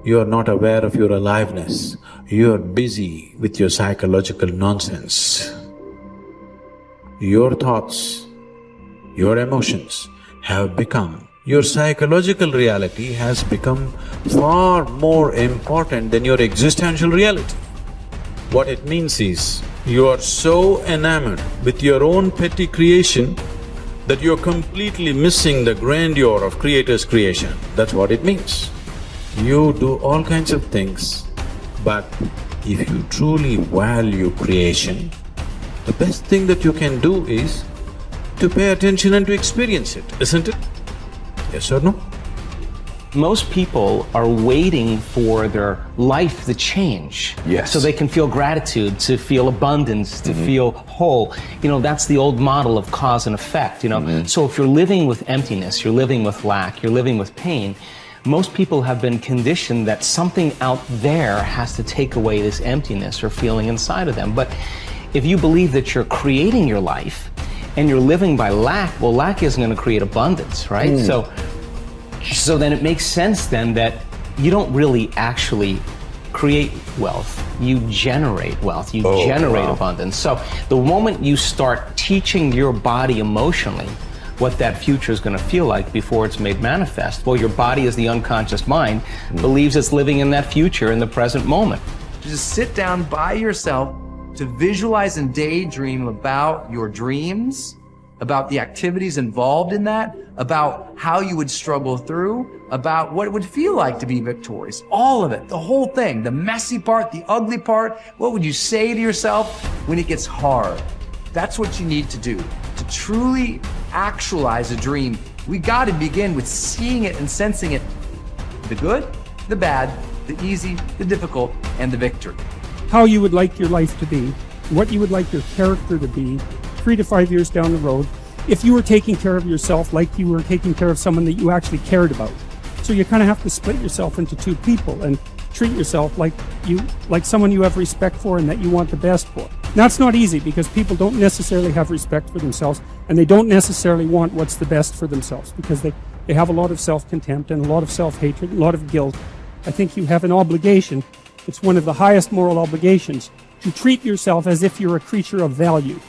You are not aware of your aliveness. You are busy with your psychological nonsense. Your thoughts, your emotions have become, your psychological reality has become far more important than your existential reality. What it means is, you are so enamored with your own petty creation that you're completely missing the grandeur of Creator's creation. That's what it means. You do all kinds of things, but if you truly value creation, the best thing that you can do is to pay attention and to experience it, isn't it? Yes or no? Most people are waiting for their life to change. Yes. So they can feel gratitude, to feel abundance, to feel whole. You know, that's the old model of cause and effect, you know. So if you're living with emptiness, you're living with lack, you're living with pain, most people have been conditioned that something out there has to take away this emptiness or feeling inside of them. But if you believe that you're creating your life and you're living by lack, well, lack isn't going to create abundance, right? So then it makes sense then that you don't really actually create wealth, you generate wealth, you generate abundance. So the moment you start teaching your body emotionally what that future is going to feel like before it's made manifest, well, your body, as the unconscious mind, believes it's living in that future in the present moment. Just sit down by yourself to visualize and daydream about your dreams, about the activities involved in that, about how you would struggle through, about what it would feel like to be victorious. All of it, the whole thing, the messy part, the ugly part. What would you say to yourself when it gets hard? That's what you need to do. To truly actualize a dream, we got to begin with seeing it and sensing it. The good, the bad, the easy, the difficult, and the victory. How you would like your life to be, what you would like your character to be, 3 to 5 years down the road, if you were taking care of yourself like you were taking care of someone that you actually cared about. So you kind of have to split yourself into 2 people and treat yourself like someone you have respect for and that you want the best for. That's not easy because people don't necessarily have respect for themselves and they don't necessarily want what's the best for themselves because they have a lot of self-contempt and a lot of self-hatred, a lot of guilt. I think you have an obligation, it's one of the highest moral obligations, to treat yourself as if you're a creature of value.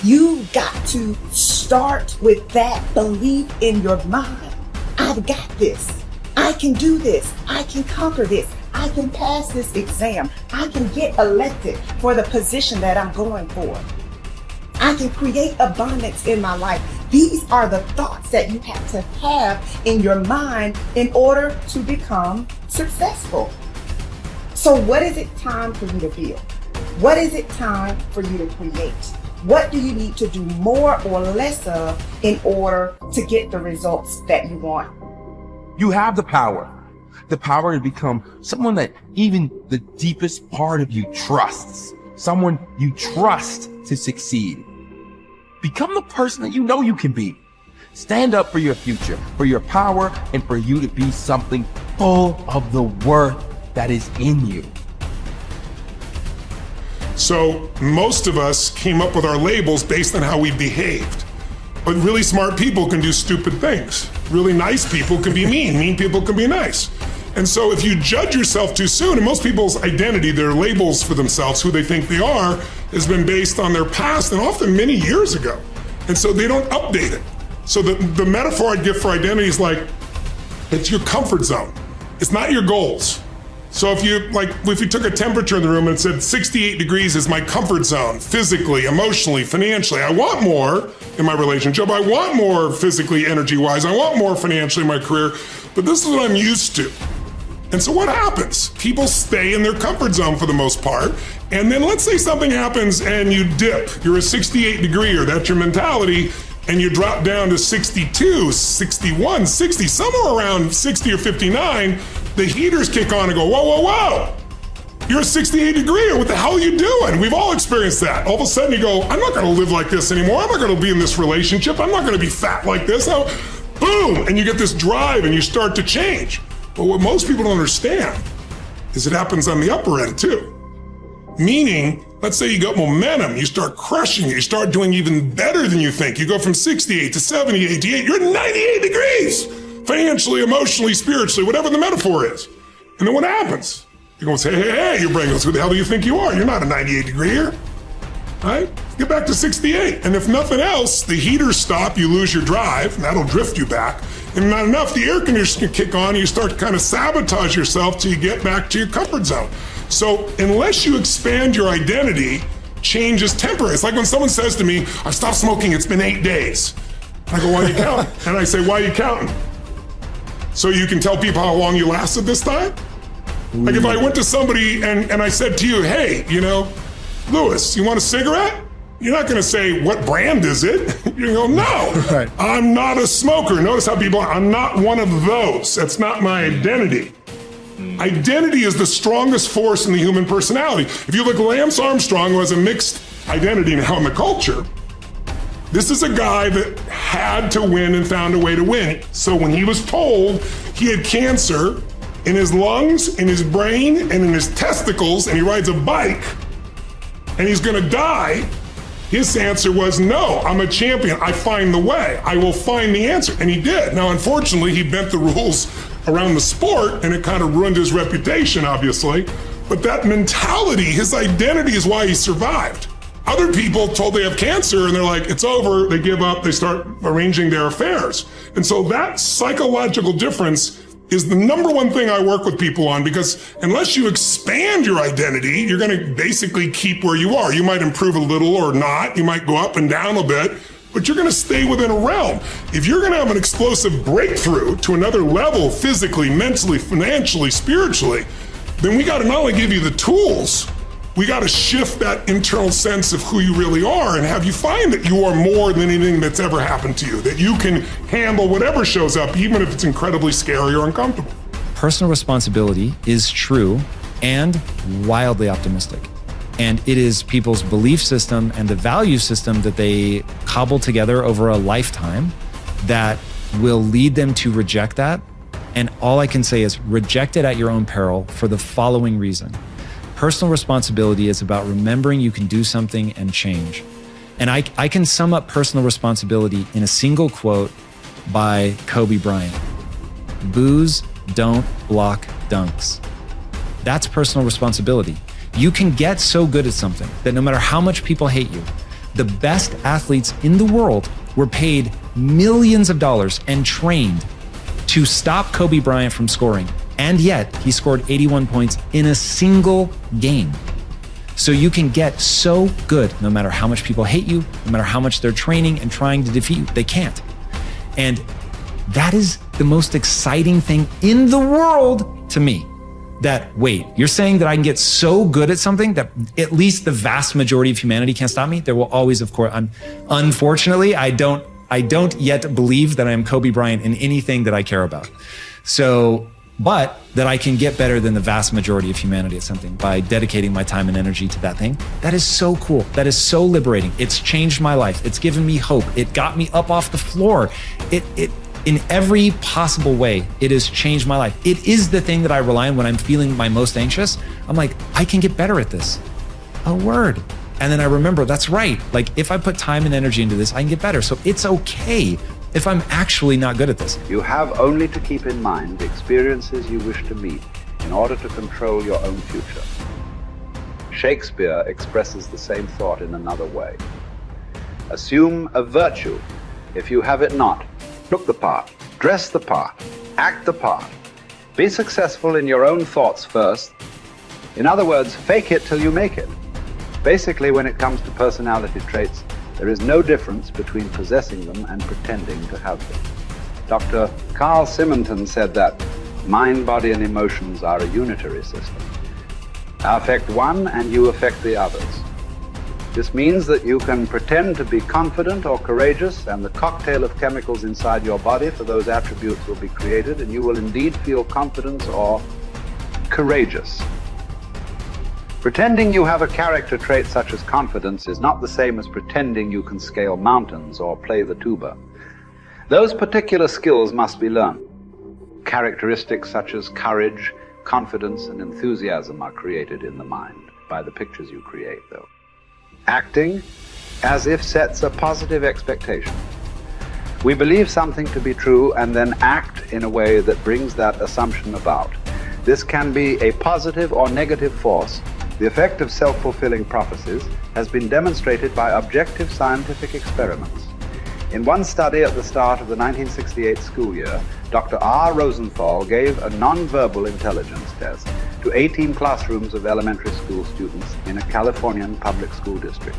You got to start with that belief in your mind. I've got this. I can do this. I can conquer this. I can pass this exam. I can get elected for the position that I'm going for. I can create abundance in my life. These are the thoughts that you have to have in your mind in order to become successful. So what is it time for you to feel? What is it time for you to create? What do you need to do more or less of in order to get the results that you want? You have the power to become someone that even the deepest part of you trusts, someone you trust to succeed. Become the person that you know you can be. Stand up for your future, for your power, and for you to be something full of the worth that is in you. So most of us came up with our labels based on how we behaved. But really smart people can do stupid things. Really nice people can be mean. Mean people can be nice. And so if you judge yourself too soon, and most people's identity, their labels for themselves, who they think they are, has been based on their past and often many years ago. And so they don't update it. So the metaphor I'd give for identity is like, it's your comfort zone. It's not your goals. So if you took a temperature in the room and said 68 degrees is my comfort zone, physically, emotionally, financially, I want more in my relationship, I want more physically, energy-wise, I want more financially in my career, but this is what I'm used to. And so what happens? People stay in their comfort zone for the most part, and then let's say something happens and you dip, you're a 68 degreer, that's your mentality, and you drop down to 62, 61, 60, somewhere around 60 or 59, the heaters kick on and go, whoa, whoa, whoa. You're a 68 degreer, what the hell are you doing? We've all experienced that. All of a sudden you go, I'm not gonna live like this anymore. I'm not gonna be in this relationship. I'm not gonna be fat like this. Boom, and you get this drive and you start to change. But what most people don't understand is it happens on the upper end too. Meaning, let's say you got momentum, you start crushing it, you start doing even better than you think. You go from 68 to 70, 88, you're 98 degrees. Financially, emotionally, spiritually, whatever the metaphor is. And then what happens? You're going to say, hey, your brain goes, who the hell do you think you are? You're not a 98 degree here. Right? Get back to 68. And if nothing else, the heaters stop, you lose your drive, and that'll drift you back. And not enough, the air conditioner can kick on, you start to kind of sabotage yourself till you get back to your comfort zone. So unless you expand your identity, change is temporary. It's like when someone says to me, I've stopped smoking, it's been 8 days. I go, why are you counting? And I say, why are you counting? So you can tell people how long you lasted this time? Like if I went to somebody and I said to you, hey, you know, Louis, you want a cigarette? You're not gonna say, what brand is it? You're gonna go, no, Right. I'm not a smoker. Notice how people, I'm not one of those. That's not my identity. Identity is the strongest force in the human personality. If you look at Lance Armstrong, who has a mixed identity now in the culture, this is a guy that had to win and found a way to win. So when he was told he had cancer in his lungs, in his brain, and in his testicles, and he rides a bike, and he's gonna die, his answer was, no, I'm a champion. I find the way. I will find the answer. And he did. Now, unfortunately, he bent the rules around the sport, and it kind of ruined his reputation, obviously. But that mentality, his identity is why he survived. Other people told they have cancer, and they're like, it's over, they give up, they start arranging their affairs. And so that psychological difference is the number one thing I work with people on, because unless you expand your identity, you're gonna basically keep where you are. You might improve a little or not, you might go up and down a bit, but you're gonna stay within a realm. If you're gonna have an explosive breakthrough to another level, physically, mentally, financially, spiritually, then we gotta not only give you the tools, we gotta shift that internal sense of who you really are and have you find that you are more than anything that's ever happened to you, that you can handle whatever shows up, even if it's incredibly scary or uncomfortable. Personal responsibility is true and wildly optimistic. And it is people's belief system and the value system that they cobble together over a lifetime that will lead them to reject that. And all I can say is reject it at your own peril for the following reason. Personal responsibility is about remembering you can do something and change. And I can sum up personal responsibility in a single quote by Kobe Bryant. Boos don't block dunks. That's personal responsibility. You can get so good at something that no matter how much people hate you, the best athletes in the world were paid millions of dollars and trained to stop Kobe Bryant from scoring. And yet he scored 81 points in a single game. So you can get so good no matter how much people hate you, no matter how much they're training and trying to defeat you, they can't. And that is the most exciting thing in the world to me. That, wait, you're saying that I can get so good at something that at least the vast majority of humanity can't stop me? There will always, of course, unfortunately, I don't yet believe that I am Kobe Bryant in anything that I care about. So, but that I can get better than the vast majority of humanity at something by dedicating my time and energy to that thing. That is so cool. That is so liberating. It's changed my life. It's given me hope. It got me up off the floor. It in every possible way, it has changed my life. It is the thing that I rely on when I'm feeling my most anxious. I'm like, I can get better at this. A word. And then I remember, that's right. Like if I put time and energy into this, I can get better. So it's okay if I'm actually not good at this. You have only to keep in mind the experiences you wish to meet in order to control your own future. Shakespeare expresses the same thought in another way. Assume a virtue if you have it not. Look the part, dress the part, act the part. Be successful in your own thoughts first. In other words, fake it till you make it. Basically, when it comes to personality traits, there is no difference between possessing them and pretending to have them. Dr. Carl Simonton said that mind, body, and emotions are a unitary system. I affect one and you affect the others. This means that you can pretend to be confident or courageous, and the cocktail of chemicals inside your body for those attributes will be created, and you will indeed feel confidence or courageous. Pretending you have a character trait such as confidence is not the same as pretending you can scale mountains or play the tuba. Those particular skills must be learned. Characteristics such as courage, confidence, and enthusiasm are created in the mind by the pictures you create, though. Acting as if sets a positive expectation. We believe something to be true and then act in a way that brings that assumption about. This can be a positive or negative force. The effect of self-fulfilling prophecies has been demonstrated by objective scientific experiments. In one study at the start of the 1968 school year, Dr. R. Rosenthal gave a non-verbal intelligence test to 18 classrooms of elementary school students in a Californian public school district.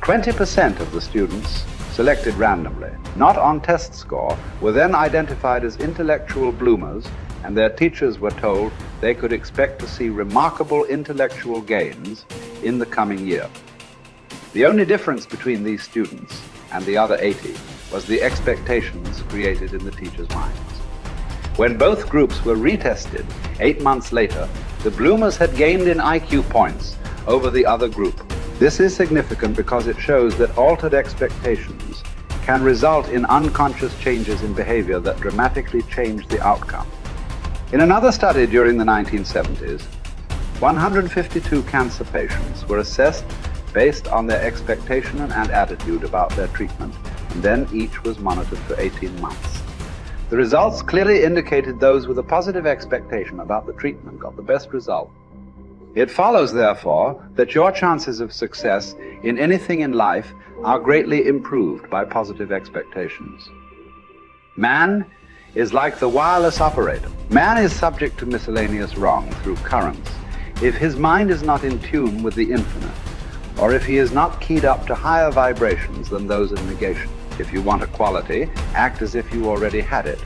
20% of the students selected randomly, not on test score, were then identified as intellectual bloomers, and their teachers were told they could expect to see remarkable intellectual gains in the coming year. The only difference between these students and the other 80 was the expectations created in the teachers' minds. When both groups were retested 8 months later, the bloomers had gained in IQ points over the other group. This is significant because it shows that altered expectations can result in unconscious changes in behavior that dramatically change the outcome. In another study during the 1970s, 152 cancer patients were assessed based on their expectation and attitude about their treatment, and then each was monitored for 18 months. The results clearly indicated those with a positive expectation about the treatment got the best result. It follows, therefore, that your chances of success in anything in life are greatly improved by positive expectations. Man is like the wireless operator. Man is subject to miscellaneous wrong through currents if his mind is not in tune with the infinite, or if he is not keyed up to higher vibrations than those of negation. If you want a quality, act as if you already had it.